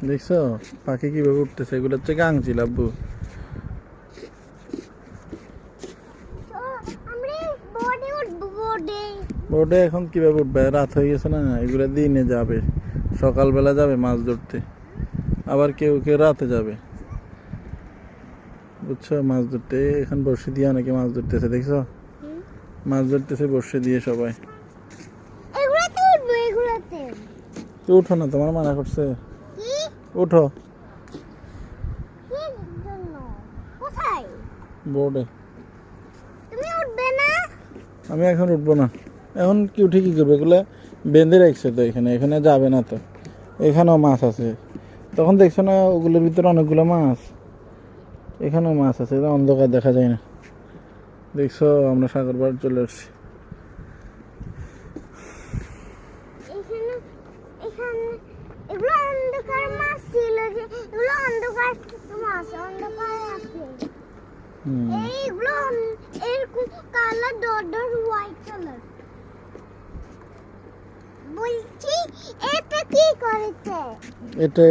দেখছো পাখি কিভাবে উঠতেছে? এগুলো হচ্ছে গাংচিল আব্বু। বোর্ডে এখন কিভাবে উঠবে? রাত হয়ে গেছে না, এগুলো দিনে যাবে, সকালবেলা যাবে মাছ ধরতে, আবার কেউ কেউ রাতে যাবে, বুঝছো? মাছ ধরতে এখন বর্ষি দিয়ে অনেকে মাছ ধরতেছে, দেখছো? মাছ ধরতেছে বর্ষি দিয়ে সবাই। উঠো না, তোমার মানা করছে? উঠো বোর্ডে। আমি এখন উঠবো না। এখন কি উঠে কি করবে? এগুলো বেঁধে রাখছে তো এখানে, এখানে যাবে না তো। এখানেও মাছ আছে, তখন দেখছো না ওগুলোর ভিতরে অনেকগুলো মাছ। এখানেও মাছ আছে, অন্ধকার দেখা যায় না। দেখছো আমরা সাগর পাড় চলে আসছি।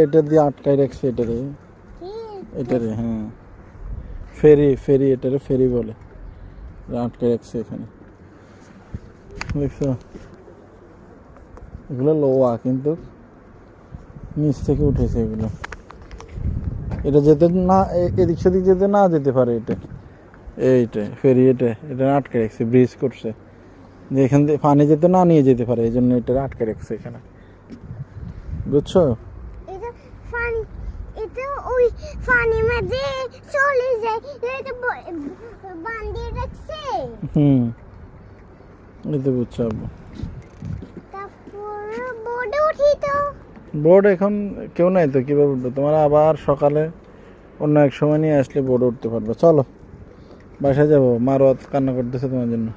এটা দিয়ে আটকায় রাখছে এটারে। এটারে হ্যাঁ, ফেরি ফেরি, এটারে ফেরি বলে। আটকে রাখছে এখানে, দেখছো? এগুলো লোয়া, কিন্তু নিচ থেকে উঠেছে এগুলো। এটা যেতে না, এদিক সেদিক যেতে না যেতে পারে এটা। এইটা ফেরি, এটা আটকে রাখছে, ব্রিজ করছে যে এখান থেকে পানি যেতে না নিয়ে যেতে পারে, এই জন্য এটা আটকে রাখছে এখানে, বুঝছো? এই তো বুঝছো আব্বু। বোর্ড এখন কেউ নাই তো, কিভাবে উঠবে? তোমার আবার সকালে অন্য এক সময় নিয়ে আসলে বোর্ডে উঠতে পারবে। চলো বাসায় যাবো, মারও কান্না করতেছে তোমার জন্য।